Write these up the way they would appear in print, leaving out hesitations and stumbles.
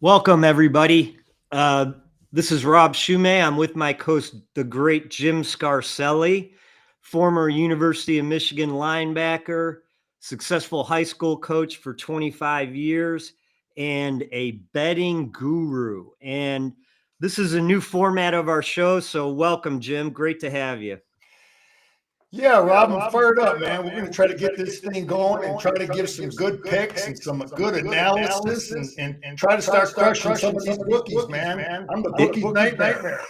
Welcome, everybody. This is Rob Shumay. I'm with my co-host, the great Jim Scarcelli, former University of Michigan linebacker, successful high school coach for 25 years, and a betting guru. And this is a new format of our show, so welcome, Jim. Great to have you. Yeah, Rob, I'm fired up, man. We're going to try to get this thing going and try to give some good picks and some good analysis and try to start crushing some of these bookies, man. I'm the bookie nightmare.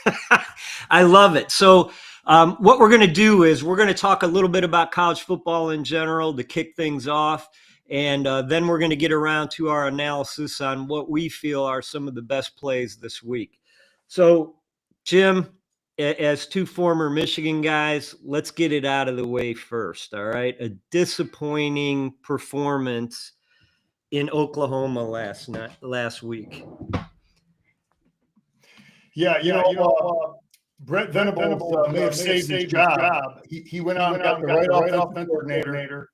I love it. So what we're going to do is we're going to talk a little bit about college football in general to kick things off. And then we're going to get around to our analysis on what we feel are some of the best plays this week. So, Jim, as two former Michigan guys, let's get it out of the way first, all right? A disappointing performance in Oklahoma last week. Yeah, Brent Venables may have saved his job. He went out and got the right offensive coordinator.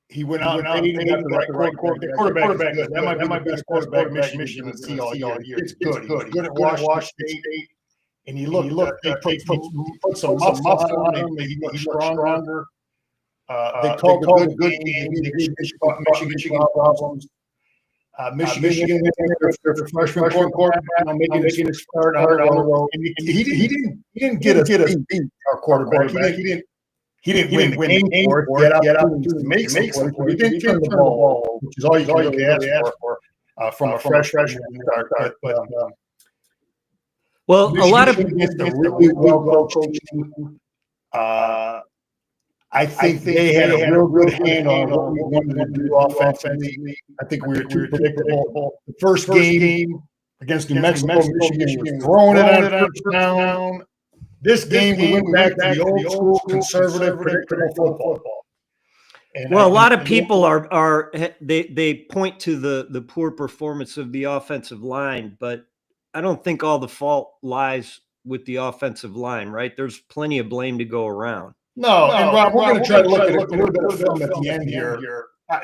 He went out and paid the right quarterback. Good. That might be the quarterback Michigan will see all year. It's good. He's good at Washington State. And he looked, they put some muscle on him. He looked stronger. They called a good game. Michigan problems. Michigan their freshman quarterback, making a start on the road. He didn't get us beat our quarterback. He didn't win the game for it. Get out to make some plays. He didn't turn the ball, which is all you can really ask for from a freshman start. But well, Michigan, a lot of against a really well-coached team. I think they had a real good hand on what we wanted to do offensively. I think we were too predictable. The first game against New Mexico, Michigan was throwing it on first down. This game, we went back to the old school, conservative, predictable football. Well, a lot of people they point to the poor performance of the offensive line, but I don't think all the fault lies with the offensive line, right? There's plenty of blame to go around. No, and Rob, we're going to try to look at a little bit of film at the end here. I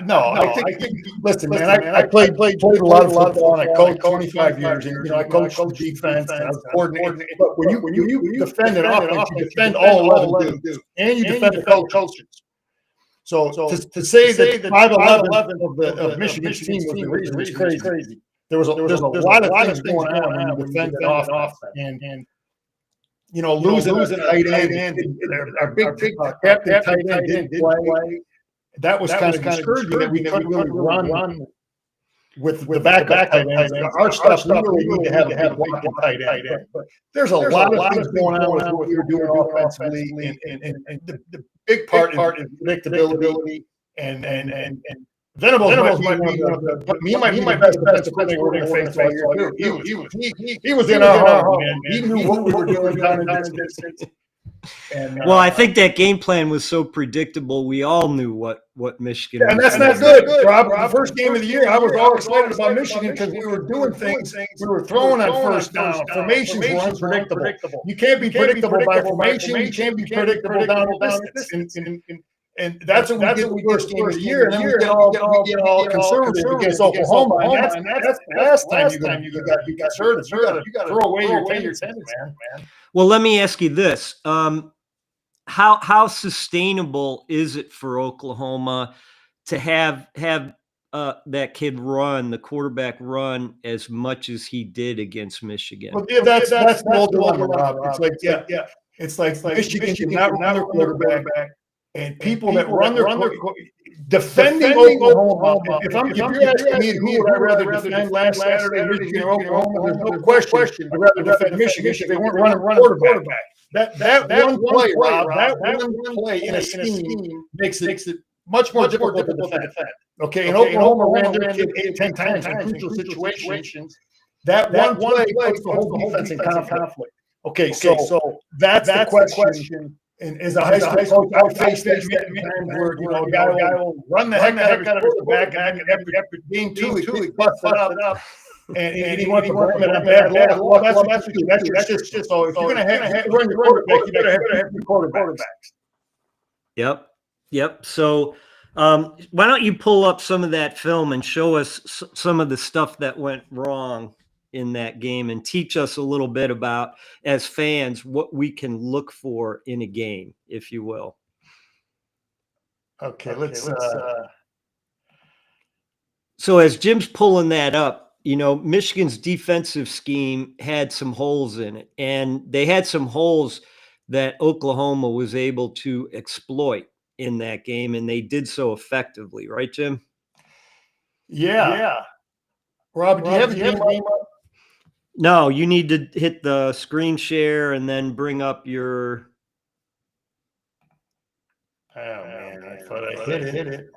think listen, man, I played a lot of football, and I coached 25 years, and I coached defense, and I was coordinating. But when you defend an offense, you defend all 11 dudes, and you defend the coaches. So to say that 5'11" of Michigan's team was the reason is crazy. There's a lot of things going on when you defend an offense, and losing a tight end, our big captain tight end didn't play. That was kind of discouraging that we couldn't really run with the backup tight ends. Our stuff, we really need to have a blocking tight end. But there's a lot of things going on with what we're doing offensively, and the big part is predictability and Venables might be one of the best defensive we're going to face all year too. He was in our home, man. He knew what we were doing down in distance. Well, I think that game plan was so predictable. We all knew what Michigan. And that's not good, Rob. The first game of the year, I was all excited about Michigan because we were doing things. We were throwing on first down. Formations were unpredictable. You can't be predictable by formation. You can't be predictable down distance. And that's what we did the first game of the year. And then we get all conservative against Oklahoma. And that's the last time you got to be conservative. You got to throw away your tendencies, man. Well, let me ask you this: how sustainable is it for Oklahoma to have that kid run, the quarterback run, as much as he did against Michigan? Well, yeah, that's the old dilemma, Rob. It's like Michigan did not run their quarterback. And people that run their defending Oklahoma. If you're asking me who would I rather defend last Saturday, Michigan or Oklahoma, there's no question. I'd rather defend Michigan if they weren't running quarterback. That one play, Rob, that one play in a scheme makes it much more difficult to defend. Okay, and Oklahoma ran their kid 8-10 times in crucial situations. That one play puts the whole defense in conflict. Okay, so that's the question. And as a high school coach, I faced that many times where a guy will run the heck out of his quarterback, and after game two, he busts it up, and he wants to run it on bad luck. Well, that's what you do. That's your system. So if you're going to run your quarterback, you better have your quarterbacks. Yep. So Why don't you pull up some of that film and show us some of the stuff that went wrong in that game and teach us a little bit about, as fans, what we can look for in a game, if you will. Okay, let's So as Jim's pulling that up, Michigan's defensive scheme had some holes in it, and they had some holes that Oklahoma was able to exploit in that game, and they did so effectively, right, Jim? Yeah. Rob, do you have the game up? No, you need to hit the screen share and then bring up your. Oh man, I thought I hit it.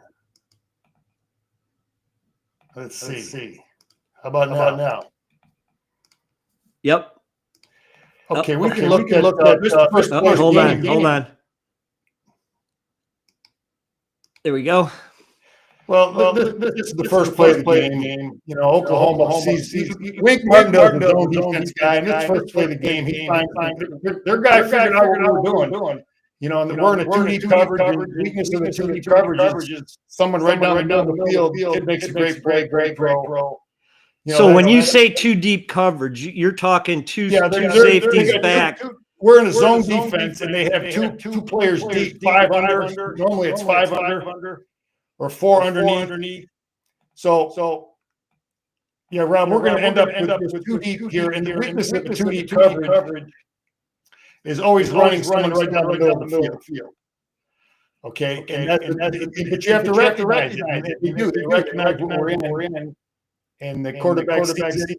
Let's see. How about now? Yep. Okay, we can look at this first. Hold on. There we go. Well, this is the first play of the game. Oklahoma sees Wink Martindale's a zone defense guy, and this first play of the game, he finds their guy figured out what we were doing. And we're in a 2-deep coverage, and the weakness of the 2-deep coverage is someone right down the field. Kid makes a great throw. So when you say 2-deep coverage, you're talking two safeties back. We're in a zone defense, and they have two players deep, 5 under. Normally it's 5 under. Or 4 underneath. So yeah, Rob, we're going to end up with 2 deep here, and the weakness of the 2 deep coverage is always running someone right down the middle of the field. Okay, but you have to recognize it. They do. They recognize what we're in, and the quarterback sees it.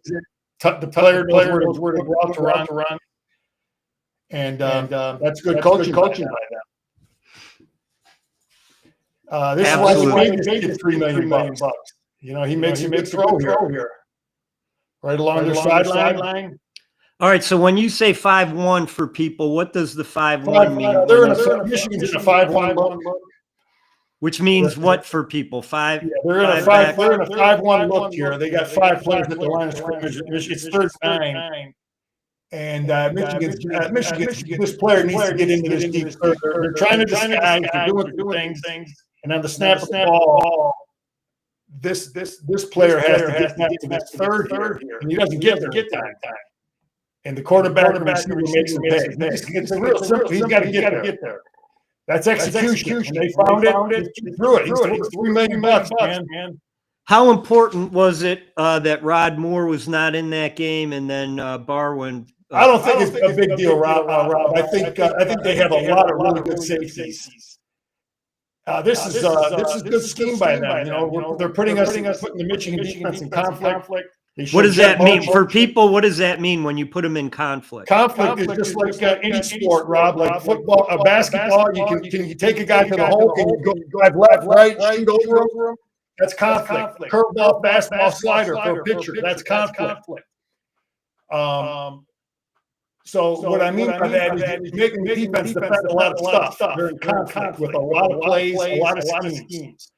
The player knows where to run, and that's good coaching by them. This is why he paid $3 million. He makes a big throw here, right along the sideline. All right. So when you say 5-1 for people, what does the 5-1 mean? They're in a Michigan's in a 5-1 look, which means what for people? Five. Yeah, they're in a 5-1 look here. They got 5 players at the line of scrimmage. It's 3rd and 9. And Michigan's this player needs to get into this deep. They're trying to disguise. They're doing things. And on the snap of the ball, this player has to get back to this third here, and he doesn't get there in time. And the quarterback and receiver makes him pay. It's real simple. He's got to get there. That's execution. And they found it. He threw it. He's $3 million, man. How important was it that Rod Moore was not in that game, and then Barwin? I don't think it's a big deal, Rob. I think they have a lot of really good safeties. This is good scheme by them. They're putting the Michigan defense in conflict. What does that mean for people? What does that mean when you put them in conflict? Conflict is just like any sport, Rob. Like football, basketball. Can you take a guy to the hole? Can you go drive left, right, shoot over him? That's conflict. Curveball, fastball, slider for a pitcher. That's conflict. So what I mean by that is making the defense defend a lot of stuff. They're in conflict with a lot of plays, a lot of schemes.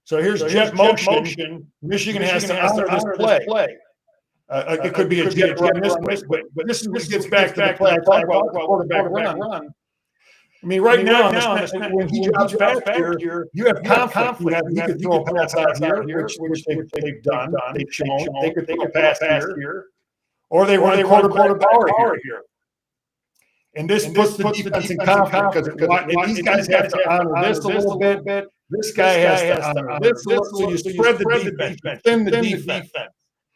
So here's jet motion. Michigan has to honor this play. It could be a jet run this way, but this gets back to the play I talked about, quarterback run. I mean, right now, when he drops back here, you have conflict. He could throw a pass out here, which they've done. They've shown they could throw a pass here. Or they run quarterback power here. And this puts the defense in conflict because these guys have to honor this a little bit. This guy has to honor this. So you spread the defense, thin the defense.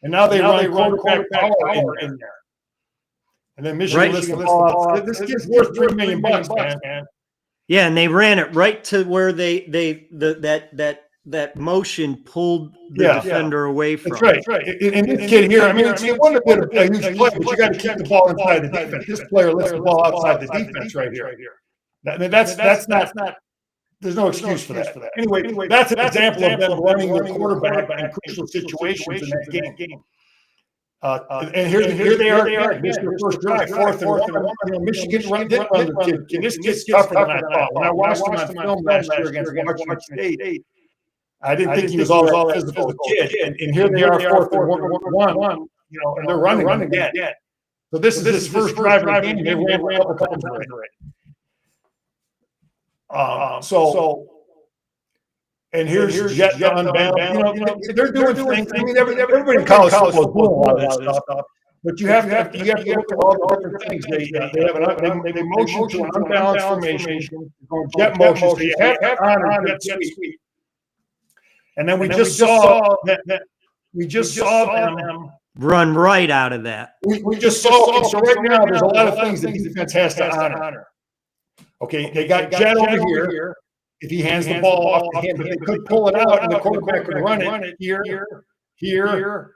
And now they run quarterback power in there. And then Michigan lets the ball out. This kid's worth $3 million, man. Yeah, and they ran it right to where that motion pulled the defender away from. That's right. And this kid here, it wouldn't have been a huge play, but you got to keep the ball inside the defense. This player lets the ball outside the defense right here. That's not. There's no excuse for that. Anyway, that's an example of them running the quarterback in crucial situations in that game. And here they are. This is their first drive, 4th and 1. Michigan didn't run the kid. This kid's tougher than I thought. When I watched him on film last year against Washington State, I didn't think he was all that physical kid. And here they are, 4th and 1. And they're running again. So this is his first drive of the game. They ran a couple times already. So And here's jet to unbound. They're doing things. I mean, everybody in college football is doing a lot of that stuff. But you have to look at all the different things. They motion to an unbalanced formation, jet motion. So you have to honor jet sweep. And then we just saw them run right out of that. We just saw. So right now, there's a lot of things that defense has to honor. Okay, they got jet over here. If he hands the ball off to him, but they could pull it out and the quarterback could run it here,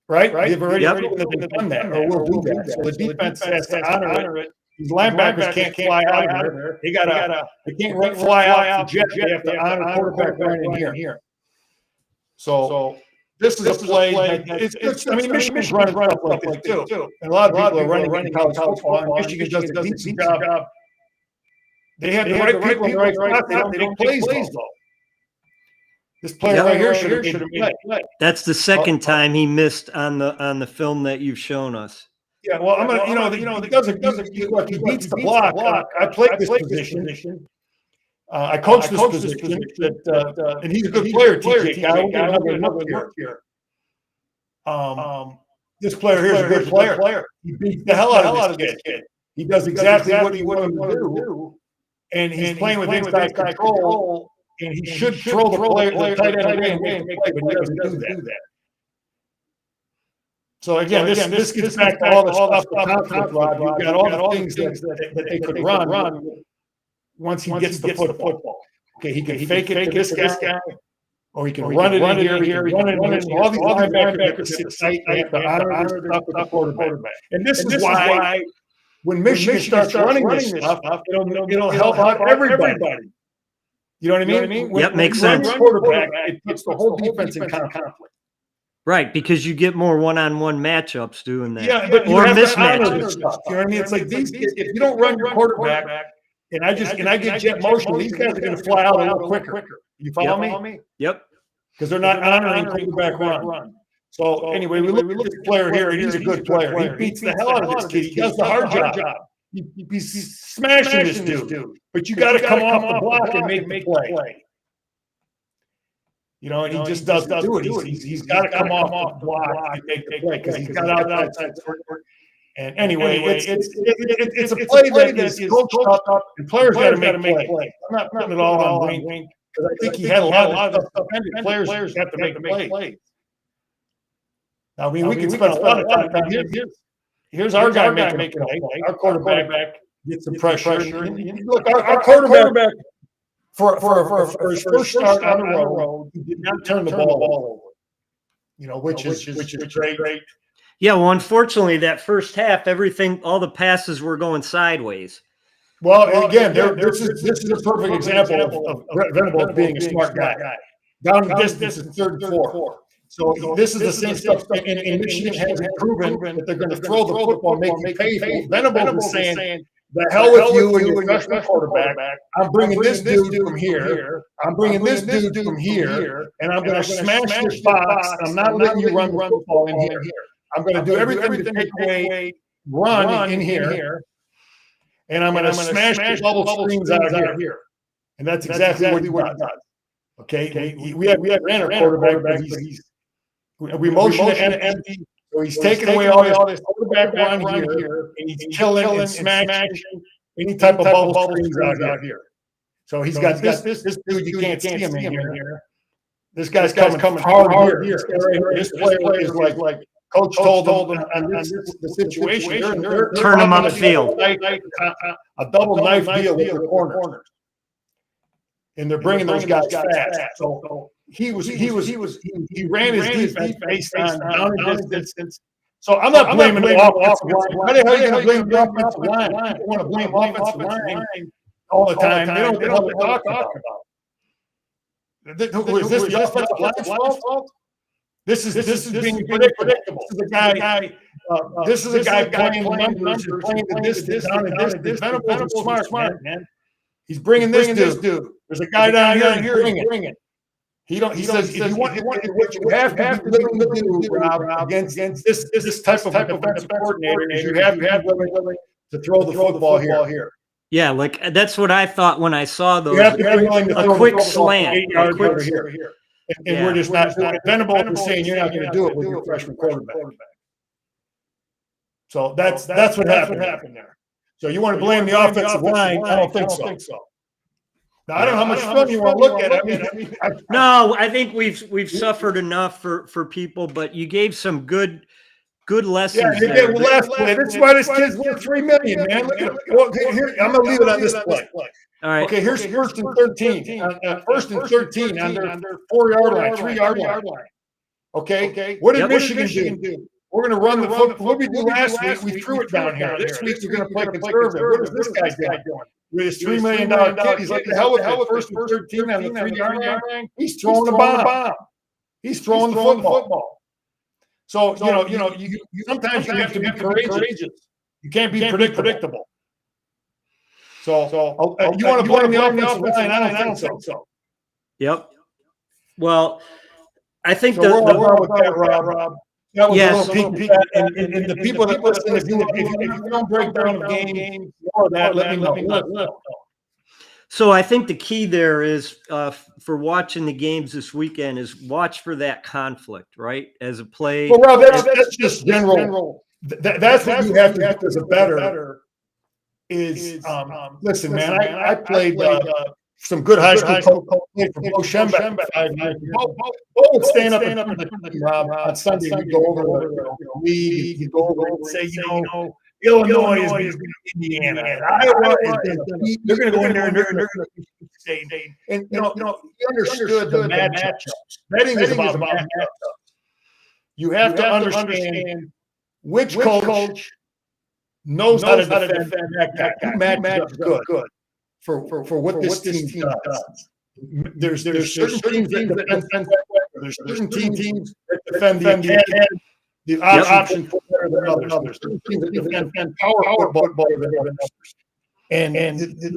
right? They've already done that, or will do that. So the defense has to honor it. These linebackers can't fly out of there. They can't fly out to jet. They have to honor the quarterback running here. So this is a play. I mean, Michigan's running stuff like this too. And a lot of people are running college football. And Michigan does a decent job. They have the right people in the right spot. They don't plays though. This player right here should have made it. That's the second time he missed on the film that you've shown us. Yeah, well, I'm gonna, he doesn't look. He beats the block. I played this position. I coached this position. And he's a good player. TJ, I won't have another look here. This player here is a good player. He beats the hell out of this kid. He does exactly what he wanted to do. And he's playing with inside control, and he should throw the tight end away and make a play, but he doesn't do that. So again, this gets back to all the stuff that conflict, Rob. You've got all the things that they could run once he gets the football. Okay, he can fake it to this guy, or he can run it in here. He can run it in all these linebackers sit tight. They have to honor the stuff with the quarterback. And this is why. When Michigan starts running this stuff, it'll help out everybody. You know what I mean? Yep, makes sense. Quarterback, it puts the whole defense in conflict. Right, because you get more one-on-one matchups doing that. Yeah, but or You mismatches. know what I mean? It's like these kids, if you don't run your quarterback, and I get jet motion, these guys are going to fly out a little quicker. You follow me? Yep. Because they're not honoring quarterback run. So anyway, we look at this player here, and he's a good player. He beats the hell out of this kid. He does the hard job. He's smashing this dude. But you got to come off the block and make the play. And he just doesn't do it. He's got to come off the block and make the play because he's got outside. And anyway, it's a play that is coached up, and players got to make a play. I'm not putting it all on Wayne because I think he had a lot of stuff. Players have to make the play. I mean, we can spend a lot of time. Here's our guy making a play. Our quarterback gets some pressure. Look, our quarterback for his first start on the road, he did not turn the ball over. Which is great. Yeah, well, unfortunately, that first half, all the passes were going sideways. Well, again, this is a perfect example of Venables being a smart guy. Down the distance is 3rd and 4. So this is the same stuff, and Michigan has proven that they're going to throw the football and make you pay. Venables is saying, the hell with you and your freshman quarterback. I'm bringing this dude from here. I'm bringing this dude from here, and I'm going to smash this box. I'm not letting you run the football in here. I'm going to do everything to take away run in here, and I'm going to smash the bubble screens out of here. And that's exactly what he does. Okay, we ran our quarterback, but we motion to empty, so he's taking away all this quarterback run here, and he's killing and smashing any type of bubble screens out here. So he's got this dude, you can't see him in here. This guy's coming hard here. This player is like coach told them on the situation. Turn him on the field. A double knife deal with the corners. And they're bringing those guys fast. So he ran his defense based on down and distance. So I'm not blaming the offensive line. Why the hell are you going to blame the offensive line? You don't want to blame offensive line all the time. They don't know what they're talking about. Is this the offensive line's fault? This is being predictable. This is a guy playing numbers, playing the distance, down and distance. Venables is smart, man. He's bringing this dude. There's a guy down here. Bring it. He says if you want what you have to be willing to do, Rob, against this type of defensive coordinator, is you have to be willing to throw the football here. Yeah, like that's what I thought when I saw those. You have to be willing to throw A quick the football slant, 8 yards a quick over here. And we're just not. Venables is saying you're not going to do it with your freshman quarterback. So that's what happened there. So you want to blame the offensive line? I don't think so. Now, I don't know how much film you want to look at. No, I think we've suffered enough for people, but you gave some good lessons. Yeah, you last play. This is why this kid's worth $3 million, man. Look at here. I'm going to leave it on this play. All right. Okay, here's first and 13. First and 13 on their 4-yard line, 3-yard line. Okay. What did Michigan do? We're going to run the football. What did we do last week? We threw it down here. This week we're going to play conservative. What is this guy doing? With his $3 million kid, he's like, the hell with it. First and 13 on the 3-yard line. He's throwing the bomb. He's throwing the football. So, you sometimes you have to be courageous. You can't be predictable. So you want to blame the offensive line? I don't think so. Yep. Well, I think so we're with that, Rob. That was a little peek. And the people that listen, if you don't break down a game, more of that, let me know. So I think the key there is for watching the games this weekend is watch for that conflict, right? As a play. Well, Rob, that's just general. That's what you have to do as a better. Listen, man, I played some good high school coach for Rob Shumay for 5 years. Bo would stand up on Sunday. We'd go over the league. He'd go over and say, Illinois is going to beat Indiana. Iowa is going to beat. They're going to go in there and they're going to beat State. And he understood the matchups. Betting is about matchups. You have to understand which coach knows how to defend that guy. Who matches good for what this team does. There's certain teams that defend. There's certain teams that defend the option better than others. There's certain teams that defend power football better than others. And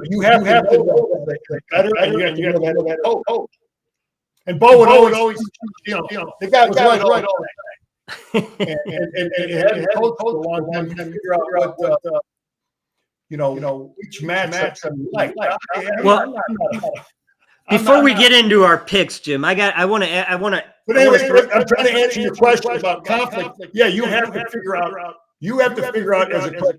you have to know that better, and you have to know that coach. And Bo would always, the guy was right all day. And it had to coach for a long time to figure out what which match I'm like. Well, before we get into our picks, Jim, I want to. But anyway, I'm trying to answer your question about conflict. Yeah, you have to figure out. You have to figure out as a coach,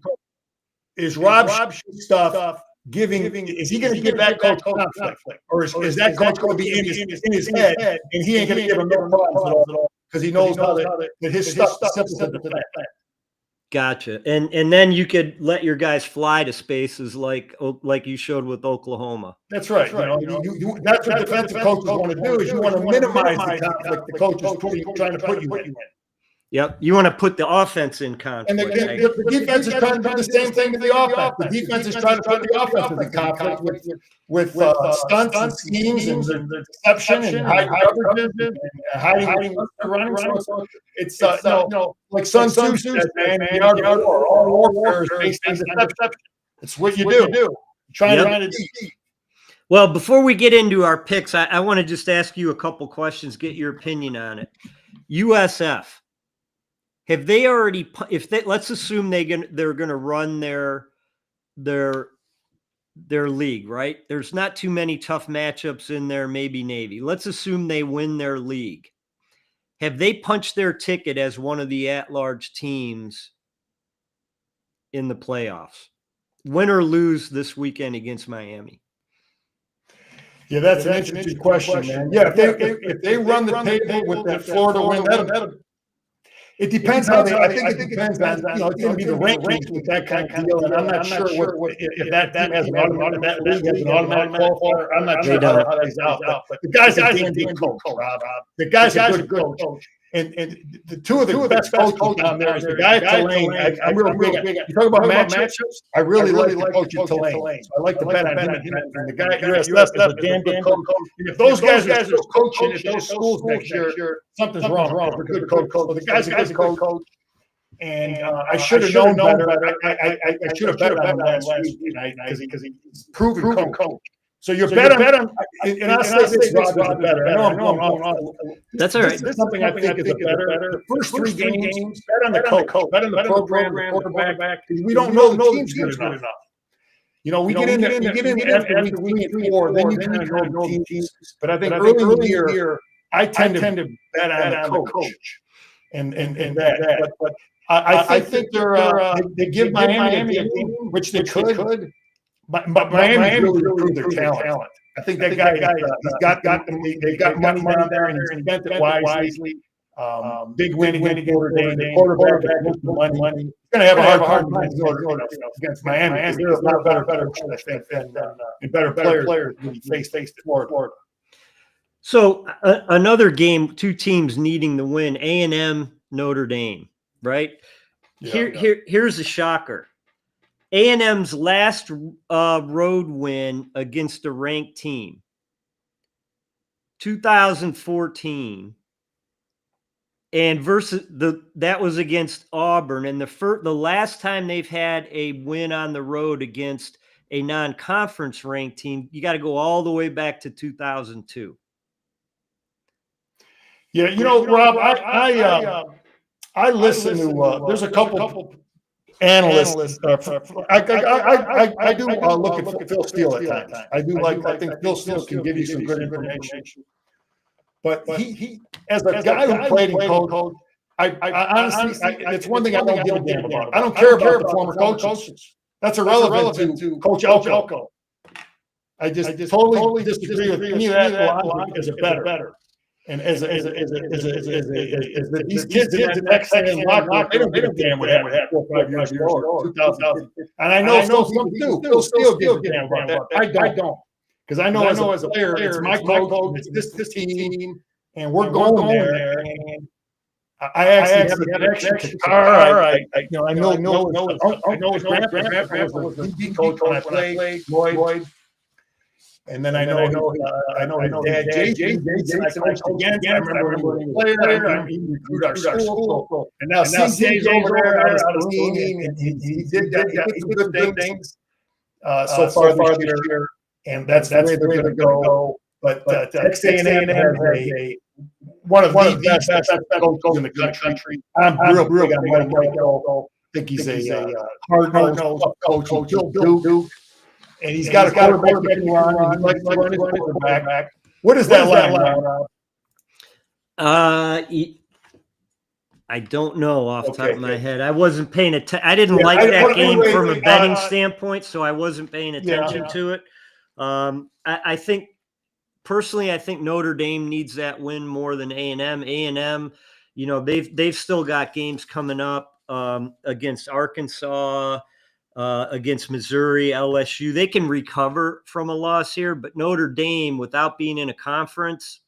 is Rob stuff giving? Is he going to give that coach conflict, or is that coach going to be in his head and he ain't going to give him no problems at all because he knows how that his stuff is simple to defend. Gotcha. And then you could let your guys fly to spaces like you showed with Oklahoma. That's right. That's what defensive coaches want to do is you want to minimize the conflict the coach is trying to put you in. Yep. You want to put the offense in conflict. And the defense is trying to do the same thing to the offense. The defense is trying to put the offense in conflict with stunts and schemes and deception and high coverages and hiding running. So it's like Sun Tzu says, man, the art of war. All warfare is based on deception. It's what you do. Trying to do. Well, before we get into our picks, I want to just ask you a couple questions, get your opinion on it. USF. Have they already? Let's assume they're going to run their league, right? There's not too many tough matchups in there. Maybe Navy. Let's assume they win their league. Have they punched their ticket as one of the at-large teams in the playoffs? Win or lose this weekend against Miami? Yeah, that's an interesting question, man. Yeah, if they run the table with that Florida win, it depends how they. I think it depends on it's going to be the rankings with that kind of deal, and I'm not sure if that team has an automatic qualifier. I'm not sure how that is out. But the guy's a damn coach, Rob. The guy's a good coach. And the two of the best coaches down there is the guy at Tulane. I'm real big. You talk about matchups. I really like the coach at Tulane. So I like to bet on him. And the guy at USF is a damn good coach. And if those guys are still coaching at those schools next year, something's wrong. They're a good coach. So the guy's a good coach. And I should have known better. I should have bet on him last week because he's proven coach. So you bet on, and I'll say this, Rob, is better. I know I'm going on. That's all right. This is something I think is a better. First three games, bet on the coach, bet on the program, the quarterback. We don't know the team's good enough. We get in after week 3 and 4, then you kind of know the teams. But I think early in the year, I tend to bet on the coach and that. But I think they give Miami a game, which they could. But Miami's really improved their talent. I think that guy, he's got they've got money down there, and he's spent it wisely. Big win against Notre Dame. The quarterback has money. He's going to have a hard time against Miami because they're a lot better coach, I think, and better players when he faced Florida. So another game, two teams needing the win, A&M, Notre Dame, right? Here's a shocker. A&M's last road win against a ranked team, 2014, and that was against Auburn. And the last time they've had a win on the road against a non-conference ranked team, you got to go all the way back to 2002. Yeah, Rob, I listen to. There's a couple analysts. I do look at Phil Steele at times. I think Phil Steele can give you some good information. But he as a guy who played in coach, I honestly, it's one thing I don't give a damn about. I don't care about the former coaches. That's irrelevant to Coach Elko. I just totally disagree with me. That logic is a better. And as these kids in the next second locker, they don't give a damn what happened 4 or 5 years ago, 2000. And I know some do. Phil Steele gives a damn about that. I don't. Because I know as a player, it's my coach, it's this team, and we're going there. And I actually have a connection to Carr. I know his grandpa was the DB coach when I played Lloyd. And then I know his dad, Jason. I coached against. I remember when he was a player. He recruited our school. And now CJ's over there on his team, and he did some good things so far this year. And that's the way they're going to go. But Texas A&M has one of the best coaches in the country. I'm real big on Mike Elko. I think he's a hard-nosed coach. He'll Duke. And he's got a quarterback that can run. He likes to run his quarterback. What is that line, Rob? I don't know off the top of my head. I wasn't paying attention. I didn't like that game from a betting standpoint, so I wasn't paying attention to it. I think personally, I think Notre Dame needs that win more than A&M. A&M, they've still got games coming up against Arkansas. Against Missouri, LSU, they can recover from a loss here, but Notre Dame, without being in a conference,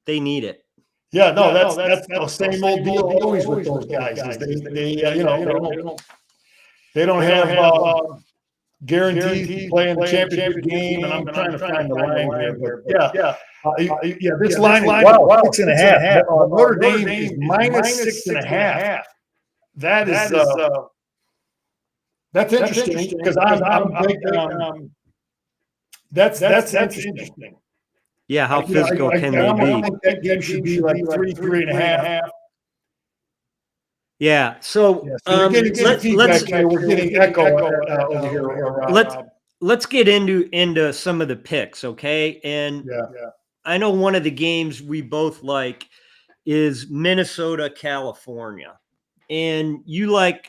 they need it. Yeah, no, that's the same old deal always with those guys. They don't have guaranteed playing the championship game, and I'm trying to find the line here. But this line, wow, 6.5. Notre Dame is minus 6.5. That is. That's interesting because I'm thinking that's interesting. Yeah, how physical can they be? I think that game should be like 3.5. Yeah. So we're getting echo over here. Let's get into some of the picks, okay? And I know one of the games we both like is Minnesota, California, and you like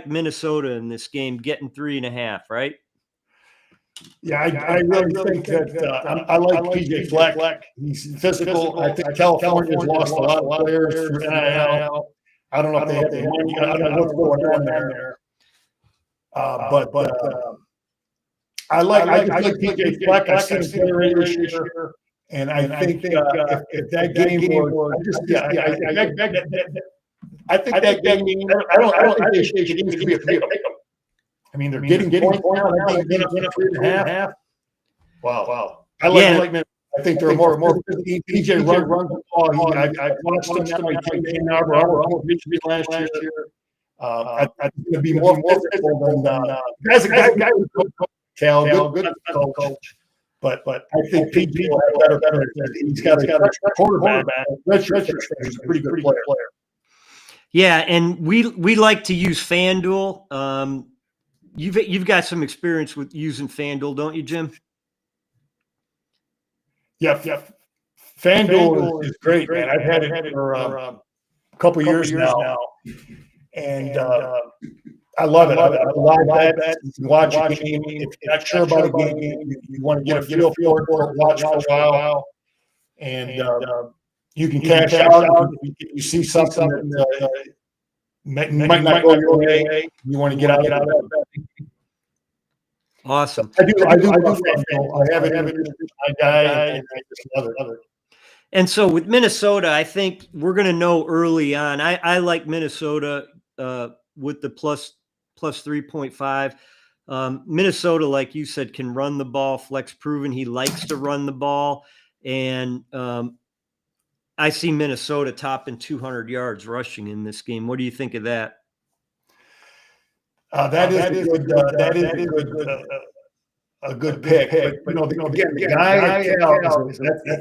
Minnesota in this game, getting 3.5, right? Yeah, I really think that I like PJ Fleck. He's physical. I think California's lost a lot of players through NIL. I don't know if they have the money. I don't know what's going on there. But I just like PJ Fleck. I've seen him play earlier this year, and I think if that game was, I think that game. I don't think they should be a pick 'em. I mean, they're getting points now. They're getting 3.5. Wow. I like. I think they're more. PJ runs the ball. I watched him. He played in Arbor last year. I think it'd be more physical than as a guy who's Cal, good coach. But I think PJ will have better. He's got a quarterback. Redshirt is a pretty good player. Yeah, and we like to use FanDuel. You've got some experience with using FanDuel, don't you, Jim? Yep. FanDuel is great, man. I've had it for a couple of years now, and I love it. I love that. You can watch a game. If you're not sure about a game, you want to get a feel for it, watch for a while, and you can cash out if you see something that might not go your way. You want to get out of it. Awesome. I do love FanDuel. I have it my guy, and I just love it. And so with Minnesota, I think we're going to know early on. I like Minnesota with the plus 3.5. Minnesota, like you said, can run the ball. Flex proven. He likes to run the ball. And I see Minnesota topping 200 yards rushing in this game. What do you think of that? That is a good pick. But again, the guy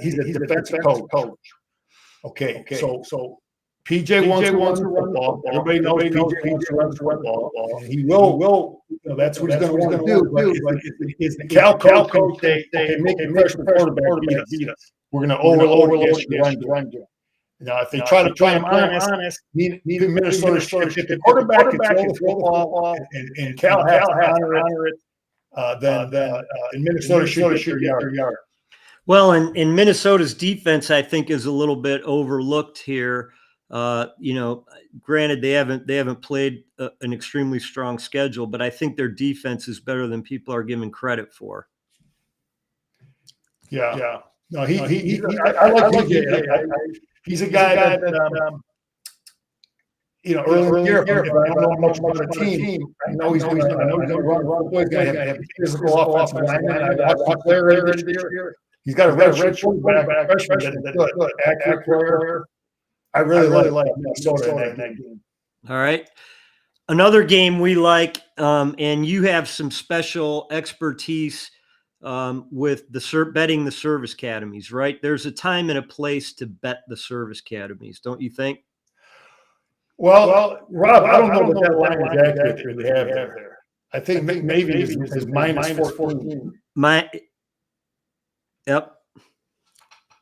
he's a defensive coach. Okay. So PJ wants to run the football. Everybody knows PJ wants to run the football. And he will. That's what he's going to want to do. But is the Cal coach say, okay, make a freshman quarterback beat us? We're going to overload the run game. Now, if they try to play him honest, Minnesota if the quarterback can throw the football and Cal has to honor it, then Minnesota should get your yard. Well, and Minnesota's defense, I think, is a little bit overlooked here. Granted, they haven't played an extremely strong schedule, but I think their defense is better than people are giving credit for. Yeah. No, I like PJ. He's a guy that early in the year, if I don't know much about a team, I know he's going to run. He's going to have physical offensive lineman. I watched the player earlier this year. He's got a red quarterback, freshman that's good, accurate player. I really like Minnesota in that game. All right. Another game we like, and you have some special expertise with betting the Service Academies, right? There's a time and a place to bet the Service Academies, don't you think? Well, Rob, I don't know what that line is accurate they have there. I think maybe is minus 14. Yep.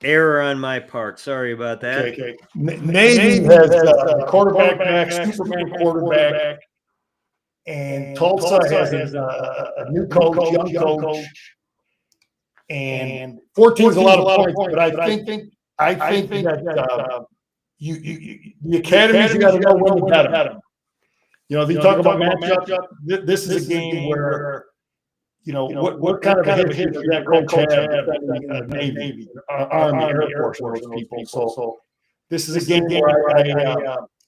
Error on my part. Sorry about that. Okay. Navy has a quarterback, Superman quarterback, and Tulsa has a new coach, young coach. And 14 is a lot of points, but I think that the academies, you got to know when to bet them. They talk about matchup. This is a game where what kind of a history does that coach have in the Navy, Army, Air Force, those people. So this is a game where I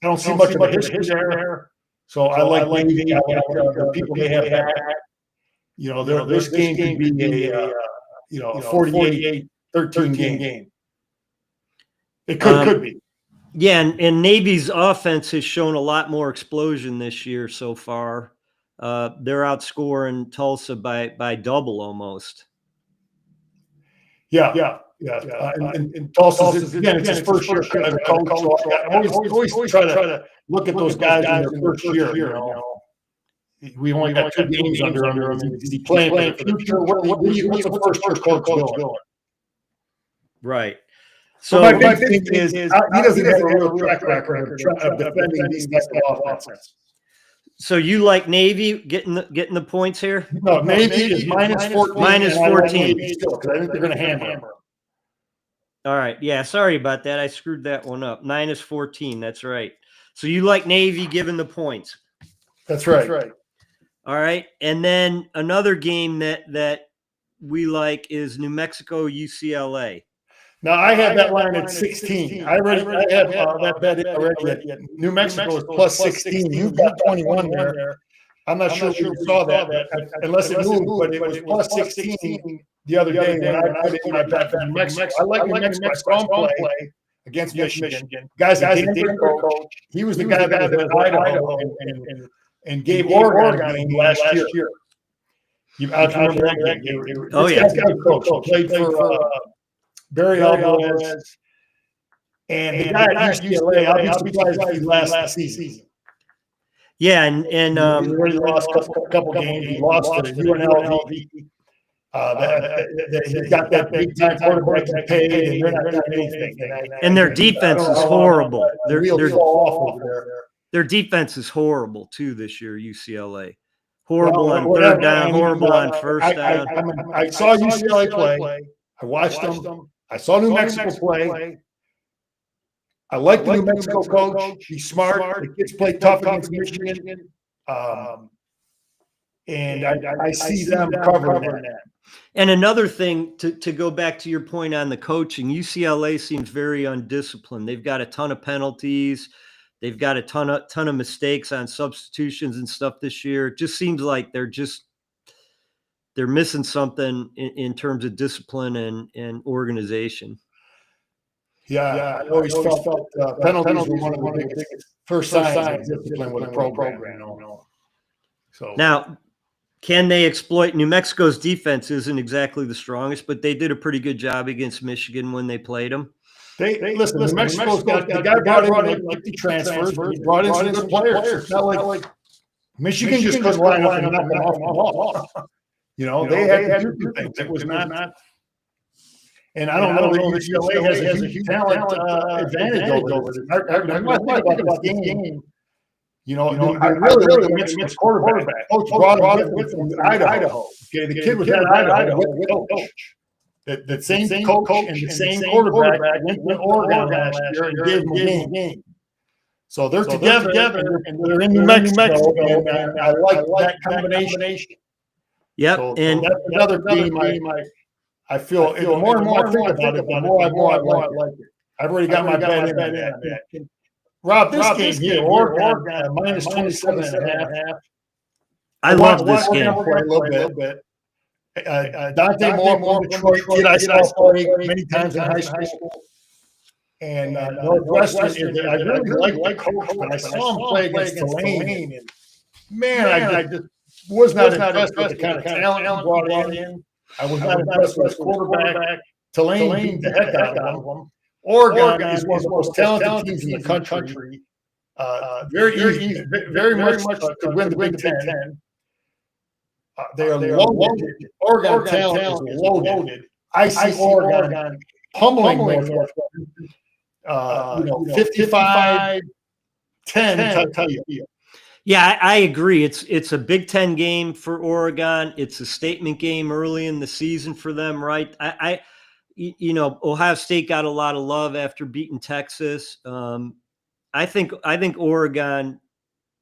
don't see much of a history there. So I like Navy. I like the people they have back. This game could be a 48-13 game. It could be. Yeah, and Navy's offense has shown a lot more explosion this year so far. They're outscoring Tulsa by double almost. Yeah. And Tulsa's again, it's his first year as a coach. So I always try to look at those guys in their first year. We only got 2 games under him. Is he playing for the future? What's the first year coach doing? Right. So my big thing is he doesn't have a real track record of defending these types of offenses. So you like Navy getting the points here? No, Navy is minus 14. Minus 14. Still, because I think they're going to hammer him. All right. Yeah, sorry about that. I screwed that one up. Minus 14. That's right. So you like Navy giving the points. That's right. All right. And then another game that we like is New Mexico UCLA. Now I have that line at 16. I have that bet already. New Mexico is plus 16. You've got 21 there. I'm not sure if you saw that, unless it moved, but it was plus 16 the other day when I put in my bet for New Mexico. I like New Mexico play against Michigan. Guy's a damn coach. He was the guy that was at Idaho and gave Oregon a game last year. You remember that game? Oh yeah. This guy's coach. Played for Barry Alvarez, and the guy at UCLA, I'll be surprised if he lasts the season. Yeah, and he already lost a couple games. He lost to UNLV. He's got that big time quarterback he paid, and they're not doing anything. And their defense is horrible. Their defense is horrible too this year. UCLA, horrible on third down, horrible on first down. I saw UCLA play. I watched them. I saw New Mexico play. I like the New Mexico coach. He's smart. The kids play tough against Michigan. And I see them covering that. And another thing, to go back to your point on the coaching, UCLA seems very undisciplined. They've got a ton of penalties. They've got a ton of mistakes on substitutions and stuff this year. It just seems like they're missing something in terms of discipline and organization. Yeah, I always felt penalties were one of the biggest first signs of discipline with a program. So now, can they exploit? New Mexico's defense isn't exactly the strongest, but they did a pretty good job against Michigan when they played them. Listen, New Mexico's got the guy brought in like 50 transfers, but he brought in some good players. It's not like Michigan just couldn't line up and knock them off the ball. They had to do things. It was not. And I don't know that UCLA has a huge talent advantage over them. I thought about this game. I really like the Michigan quarterback. Coach brought him with from Idaho. Okay, the kid was at Idaho with coach. That same coach and the same quarterback went to Oregon last year and gave him a game. So they're together and they're in New Mexico, and I like that combination. Yep, so and that's another team I feel the more and more I think about it, the more I like it. I've already got my bet in that. Rob, this game here, Oregon minus 27.5. I love this game. A little bit. Dante Moore from Detroit, kid I saw play many times in high school. And Northwestern, I really like the coach, but I saw him play against Tulane. And man, I just was not impressed with the kind of talent he brought in. I was not impressed with his quarterback. Tulane beat the heck out of him. Oregon is one of the most talented teams in the country. Very easy, very much to win the Big Ten. They are loaded. Oregon talent is loaded. I see Oregon pummeling Northwestern. 55-10 type deal. Yeah, I agree. It's a Big Ten game for Oregon. It's a statement game early in the season for them, right? Ohio State got a lot of love after beating Texas. I think Oregon.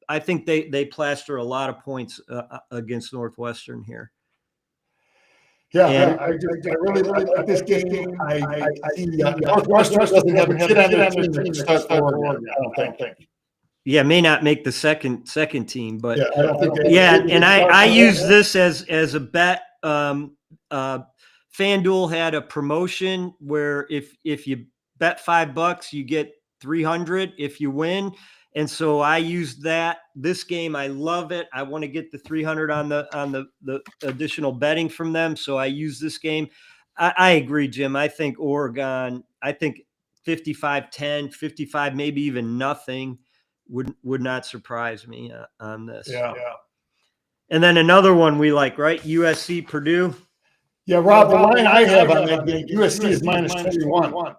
I think they plaster a lot of points against Northwestern here. Yeah, I really like this game. I see Northwestern doesn't have a kid on their team that starts for Oregon. I don't think. Yeah, may not make the second team, but I don't think and I use this as a bet. FanDuel had a promotion where if you bet $5, you get 300 if you win. And so I used this game. I love it. I want to get the 300 on the additional betting from them. So I use this game. I agree, Jim. I think Oregon, 55-10, 55, maybe even nothing would not surprise me on this. Yeah. And then another one we like, right? USC, Purdue. Yeah, Rob, the line I have on that game, USC is minus 21.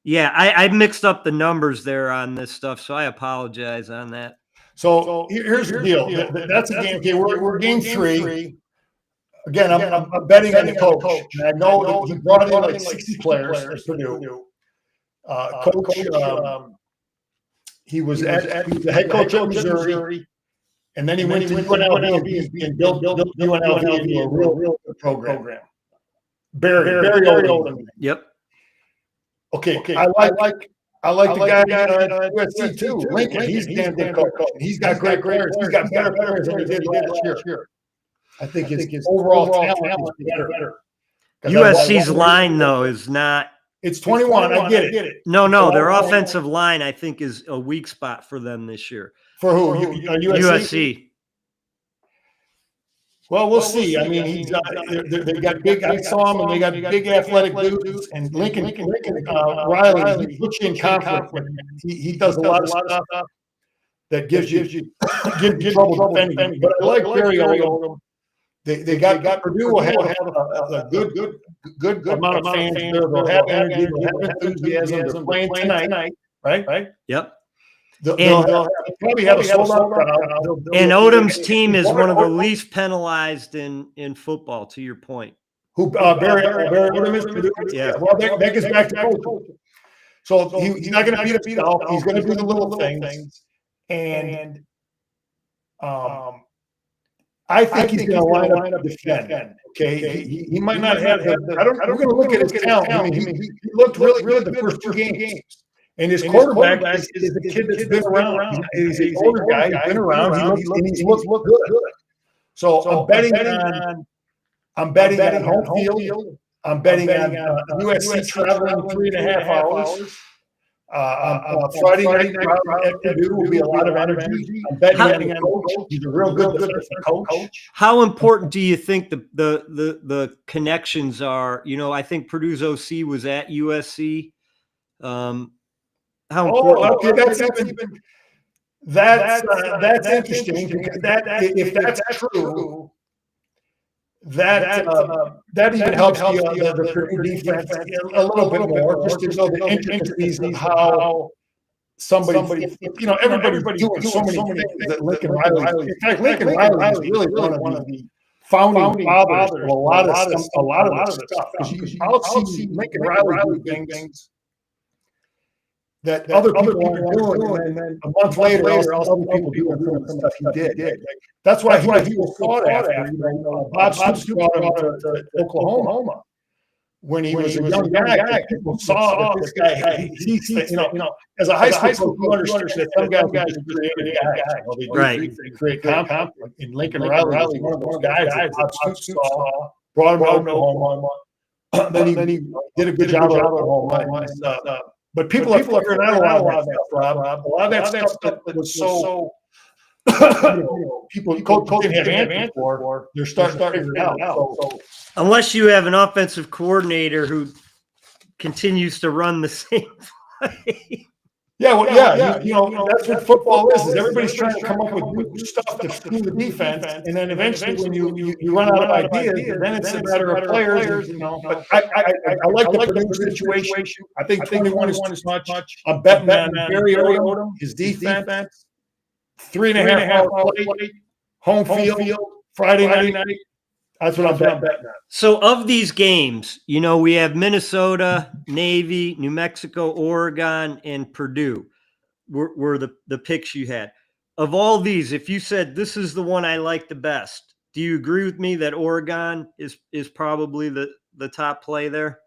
Yeah, I mixed up the numbers there on this stuff, so I apologize on that. So here's the deal. That's a game. Okay, we're game 3. Again, I'm betting on the coach. And I know that he brought in like 60 players at Purdue. Coach, he was the head coach at Missouri, and then he went to UNLV and built UNLV into a real good program. Very old. Yep. Okay. I like the guy at USC too. Lincoln, he's a damn good coach. He's got great players. He's got better players than he did last year. I think his overall talent is better. USC's line though is not. It's 21. I get it. No, their offensive line I think is a weak spot for them this year. For who? USC. Well, we'll see. I mean, they got big. I saw him, and they got big athletic dudes. And Lincoln Riley, he puts you in conflict with him. He does a lot of stuff. that gives you trouble defending. But I like Barry Odom. They got Purdue will have a good amount of fans there. They'll have energy. They'll have enthusiasm. They're playing tonight, right? Yep. They'll probably have a sold-out crowd. And Odom's team is one of the least penalized in football, to your point. Who Barry Odom is Purdue? Yeah. Well, that gets back to coaching. So he's not going to beat himself. He's going to do the little things. And I think he's going to line up defend. Okay, he might not have. We're going to look at his talent. I mean, he looked really good the first 2 games. And his quarterback is the kid that's been around. He's an older guy. He's been around. He's looked good. So I'm betting on home field. I'm betting on USC traveling 3.5 hours. Friday night at Purdue will be a lot of energy. I'm betting on coach. He's a real good coach. How important do you think the connections are? You know, I think Purdue's OC was at USC. How important? That's interesting because if that's true, that even helps the Purdue defense a little bit more, just to know the intricacies of how somebody everybody's doing so many things that Lincoln Riley. In fact, Lincoln Riley is really one of the founding fathers of a lot of this stuff. Because I'll see Lincoln Riley doing things that other people aren't doing, and then a month later, other people doing the stuff he did. That's why he was sought after. Bob Stoops brought him to Oklahoma when he was a young guy. People saw this guy. As a high school, you understand that some guys are creative guys. Right. They create conflict. And Lincoln Riley was one of those guys that Bob Stoops saw, brought him to Oklahoma. Then he did a good job at Oklahoma. But people are figuring out a lot of that stuff, Rob. A lot of that stuff that was so people coaching had answers for, they're starting to figure it out. So, unless you have an offensive coordinator who continues to run the same play. That's what football is everybody's trying to come up with new stuff to screw the defense, and then eventually when you run out of ideas, then it's a matter of players. But I like the Purdue situation. I think 21 is too much. I'm betting on Barry Odom, his defense, 3.5 hour play, home field, Friday night. That's what I'm betting on. So of these games, we have Minnesota, Navy, New Mexico, Oregon, and Purdue were the picks you had. Of all these, if you said this is the one I like the best, do you agree with me that Oregon is probably the top play there?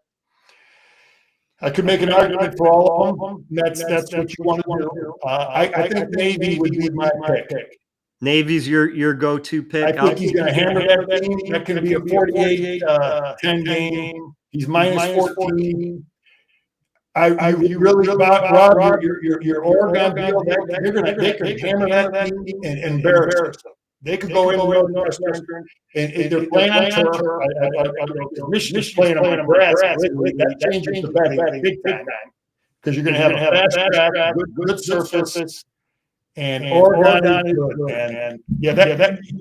I could make an argument for all of them. That's what you want to do. I think Navy would be my pick. Navy's your go-to pick. I think he's going to hammer that team. That can be a 48-10 game. He's minus 14. You really Rob, your Oregon deal. They can hammer that team and embarrass them. They could go in Northwestern, and they're playing on turf. Michigan's playing on grass. That changes the betting big time because you're going to have a fast track, good surface. And Oregon is good, and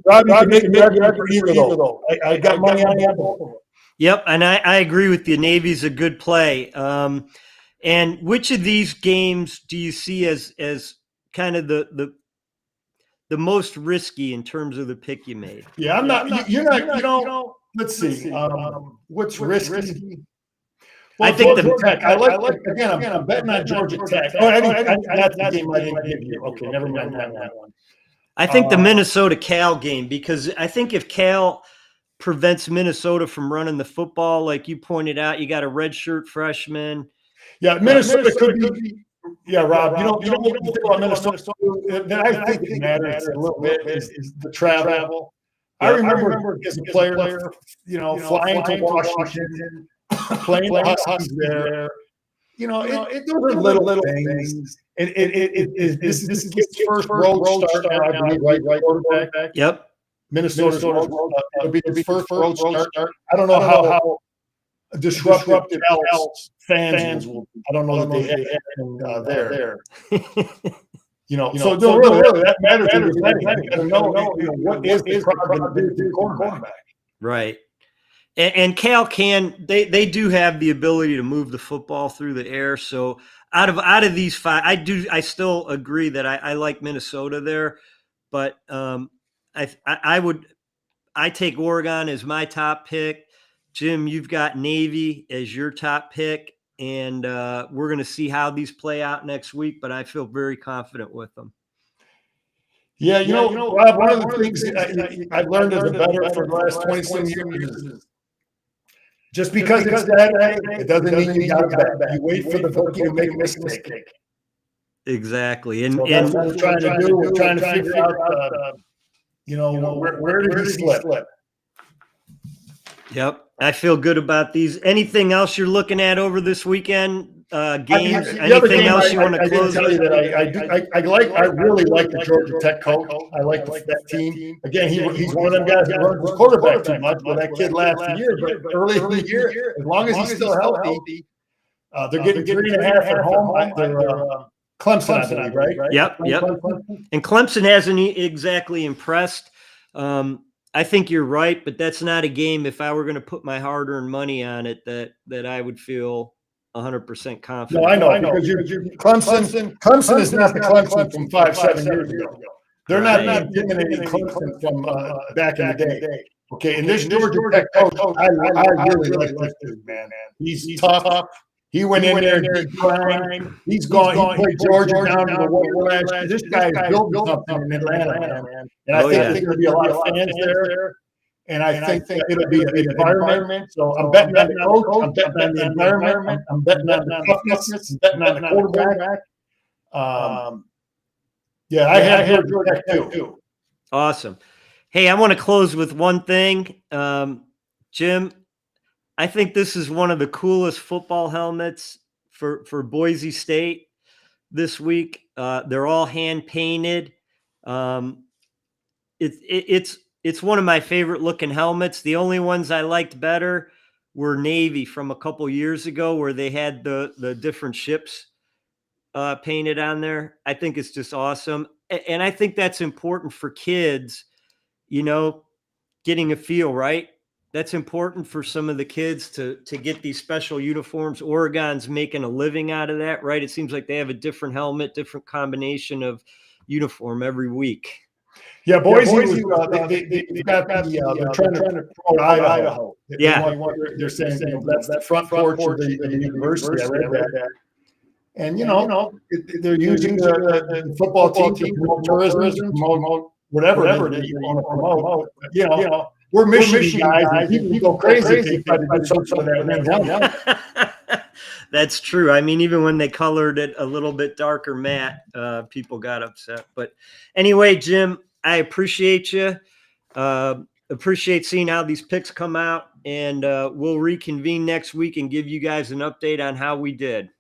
Rob, you can make an argument for either of those. I got money on both of them. Yep, and I agree with you. Navy's a good play. And which of these games do you see as kind of the most risky in terms of the pick you made? Yeah, I'm not. You're not. Let's see. What's risky? Well, I think Georgia Tech. I like again. I'm betting on Georgia Tech. That's the game I didn't give you. Okay, never mind that one. I think the Minnesota-Cal game, because I think if Cal prevents Minnesota from running the football, like you pointed out, you got a redshirt freshman. Yeah, Minnesota could be. Yeah, Rob. You know what you think about Minnesota? That I think it matters a little bit is the travel. I remember as a player, flying to Washington. Playing the Huskies there, those are little things. This is the kid's first road start now, I believe, right? Quarterback. Yep. Minnesota's it'll be his first road start. I don't know how disruptive else fans will be. I don't know that they have there. So really that matters. You got to know what is the problem to the quarterback. Right. And Cal they do have the ability to move the football through the air. So out of these five, I still agree that I like Minnesota there, but I take Oregon as my top pick. Jim, you've got Navy as your top pick, and we're going to see how these play out next week. But I feel very confident with them. Yeah, Rob, one of the things I've learned as a veteran for the last 20-some years is just because it's Saturday, it doesn't mean you got to bet. You wait for the bookie to make a mistake. Exactly. And that's what we're trying to do. We're trying to figure out, where did he slip? Yep. I feel good about these. Anything else you're looking at over this weekend? Games? Anything else you want to close with? I really like the Georgia Tech coach. I like that team. Again, he's one of them guys that runs his quarterback too much. But that kid last year, but early in the year, as long as he's still healthy, they're getting 3.5 at home. They're Clemson, I believe, right? Yep. And Clemson hasn't exactly impressed. I think you're right, but that's not a game. If I were going to put my hard-earned money on it, that I would feel 100% confident. No, I know. Because Clemson is not the Clemson from 5-7 years ago. They're not intimidating Clemson from back in the day. Okay, and this Georgia Tech coach, I really like this dude, man. He's tough. He went in there, deep crying. He's gone. He played Georgia down to the wire last year. This guy is building something in Atlanta, man. And I think there'll be a lot of fans there. And I think it'll be an environment. So I'm betting on the coach. I'm betting on the environment. I'm betting on the toughness. I'm betting on the quarterback. I have Georgia Tech too. Awesome. Hey, I want to close with one thing. Jim, I think this is one of the coolest football helmets for Boise State this week. They're all hand painted. It's one of my favorite looking helmets. The only ones I liked better were Navy from a couple years ago, where they had the different ships painted on there. I think it's just awesome, and I think that's important for kids. Getting a feel right. That's important for some of the kids to get these special uniforms. Oregon's making a living out of that, right? It seems like they have a different helmet, different combination of uniform every week. Yeah, Boise, they're trying to promote Idaho. They're saying that's the front porch of the university. I read that. And, they're using the football team to promote tourism, promote whatever that you want to promote. We're Michigan guys, and people go crazy if they try to do something with that. That's true. I mean, even when they colored it a little bit darker matte, people got upset. But anyway, Jim, I appreciate you. Appreciate seeing how these picks come out, and we'll reconvene next week and give you guys an update on how we did.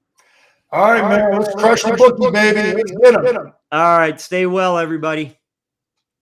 All right, man. Let's crush the bookie, baby. Let's get them. All right. Stay well, everybody.